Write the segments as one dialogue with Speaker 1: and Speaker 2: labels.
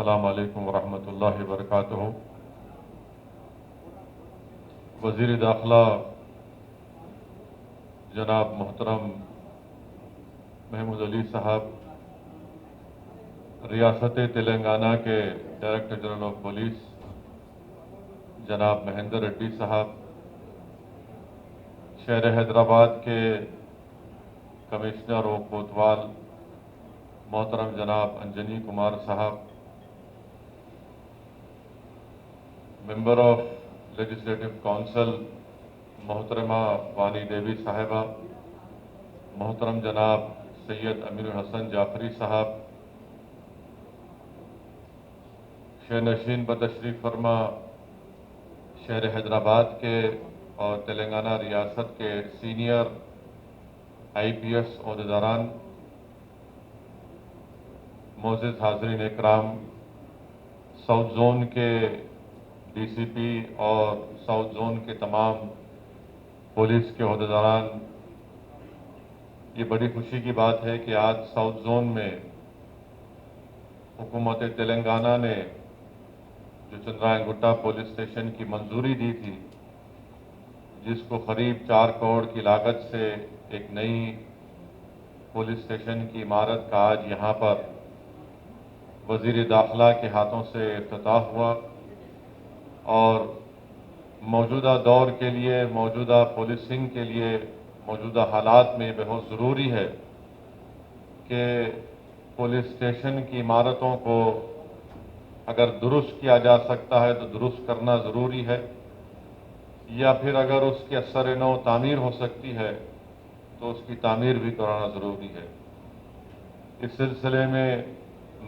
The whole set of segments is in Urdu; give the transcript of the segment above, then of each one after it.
Speaker 1: السلام علیکم ورحمۃ اللہ وبرکاتہ۔ وزیر داخلہ جناب محترم محمود علی صاحب، ریاست تلنگانہ کے ڈائریکٹر جنرل آف پولیس جناب مہندر ریڈی صاحب، شہر حیدرآباد کے کمشنر و کوتوال محترم جناب انجنی کمار صاحب، ممبر آف لیجسلیٹو کونسل محترمہ وانی دیوی صاحبہ، محترم جناب سید امیر الحسن جعفری صاحب، شہر نشین بتشریف فرما شہر حیدرآباد کے اور تلنگانہ ریاست کے سینئر IPS عہدیداران، معزز حاضرین اکرام، ساؤتھ زون کے DCP اور ساؤتھ زون کے تمام پولیس کے عہدیداران، یہ بڑی خوشی کی بات ہے کہ آج ساؤتھ زون میں حکومت تلنگانہ نے جو چندرائن گٹا پولیس اسٹیشن کی منظوری دی تھی، جس کو قریب 4 کروڑ کی لاگت سے ایک نئی پولیس اسٹیشن کی عمارت کا آج یہاں پر وزیر داخلہ کے ہاتھوں سے افتتاح ہوا، اور موجودہ دور کے لیے، موجودہ پولیسنگ کے لیے، موجودہ حالات میں بہت ضروری ہے کہ پولیس اسٹیشن کی عمارتوں کو اگر درست کیا جا سکتا ہے تو درست کرنا ضروری ہے، یا پھر اگر اس کی اثر نو تعمیر ہو سکتی ہے تو اس کی تعمیر بھی کرانا ضروری ہے۔ اس سلسلے میں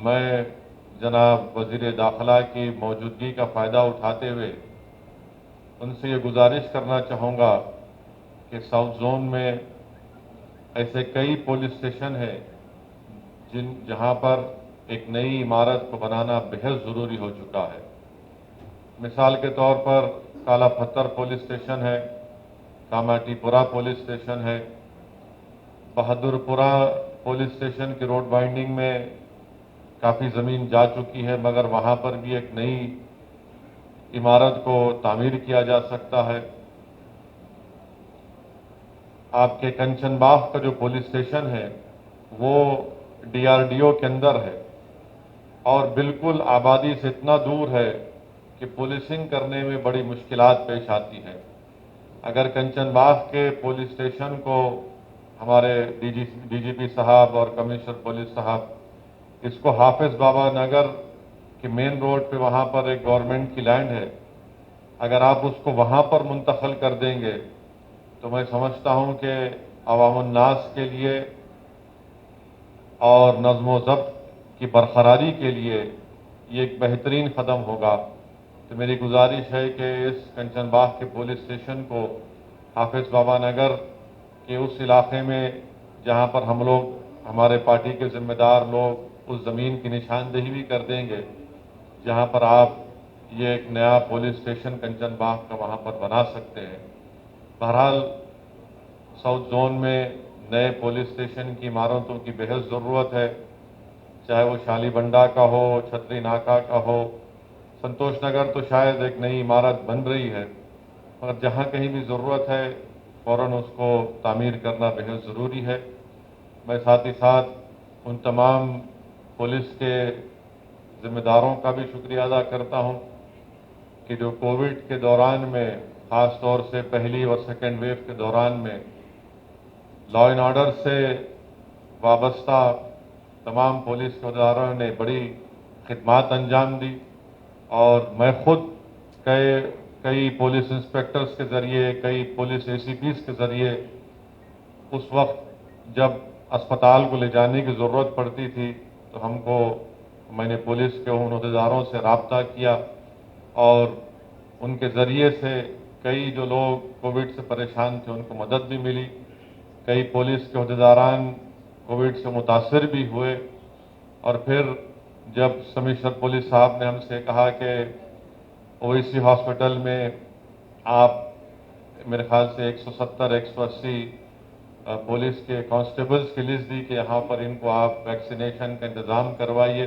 Speaker 1: میں جناب وزیر داخلہ کی موجودگی کا فائدہ اٹھاتے ہوئے ان سے یہ گزارش کرنا چاہوں گا کہ ساؤتھ زون میں ایسے کئی پولیس اسٹیشن ہیں جہاں پر ایک نئی عمارت کو بنانا بہت ضروری ہو چکا ہے۔ مثال کے طور پر کالا پتھر پولیس اسٹیشن ہے، کاماٹی پورہ پولیس اسٹیشن ہے، بہادر پورہ پولیس اسٹیشن کی روڈ بائنڈنگ میں کافی زمین جا چکی ہے، مگر وہاں پر بھی ایک نئی عمارت کو تعمیر کیا جا سکتا ہے۔ آپ کے کنچن باغ کا جو پولیس اسٹیشن ہے وہ DRDO کے اندر ہے اور بالکل آبادی سے اتنا دور ہے کہ پولیسنگ کرنے میں بڑی مشکلات پیش آتی ہیں۔ اگر کنچن باغ کے پولیس اسٹیشن کو ہمارے DGP صاحب اور کمشنر پولیس صاحب اس کو حافظ بابا نگر کے مین روڈ پہ وہاں پر ایک گورنمنٹ کی لینڈ ہے، اگر آپ اس کو وہاں پر منتقل کر دیں گے تو میں سمجھتا ہوں کہ عوام الناس کے لیے اور نظم و ضبط کی برقراری کے لیے یہ ایک بہترین قدم ہوگا۔ تو میری گزارش ہے کہ اس کنچن باغ کے پولیس اسٹیشن کو حافظ بابا نگر کے اس علاقے میں جہاں پر ہم لوگ، ہمارے پارٹی کے ذمہ دار لوگ اس زمین کی نشاندہی بھی کر دیں گے جہاں پر آپ یہ ایک نیا پولیس اسٹیشن کنچن باغ کا وہاں پر بنا سکتے ہیں۔ بہرحال ساؤتھ زون میں نئے پولیس اسٹیشن کی عمارتوں کی بہت ضرورت ہے، چاہے وہ شالی بنڈا کا ہو، چھتری ناکا کا ہو، سنتوش نگر تو شاید ایک نئی عمارت بن رہی ہے، مگر جہاں کہیں بھی ضرورت ہے فوراً اس کو تعمیر کرنا بہت ضروری ہے۔ میں ساتھ ہی ساتھ ان تمام پولیس کے ذمہ داروں کا بھی شکریہ ادا کرتا ہوں کہ جو کووڈ کے دوران میں، خاص طور سے پہلی اور سیکنڈ ویو کے دوران میں لا اینڈ آرڈر سے وابستہ تمام پولیس کے اداروں نے بڑی خدمات انجام دی، اور میں خود کئی پولیس انسپیکٹرز کے ذریعے، کئی پولیس ACPs کے ذریعے اس وقت جب اسپتال کو لے جانے کی ضرورت پڑتی تھی تو میں نے پولیس کے ان عہدیداروں سے رابطہ کیا، اور ان کے ذریعے سے کئی جو لوگ کووڈ سے پریشان تھے ان کو مدد بھی ملی، کئی پولیس کے عہدیداران کووڈ سے متاثر بھی ہوئے، اور پھر جب کمشنر پولیس صاحب نے ہم سے کہا کہ OEC ہاسپٹل میں آپ میرے خیال سے 170-180 پولیس کے کانسٹیبلز کی لسٹ دی کہ یہاں پر ان کو آپ ویکسینیشن کا انتظام کروائیے،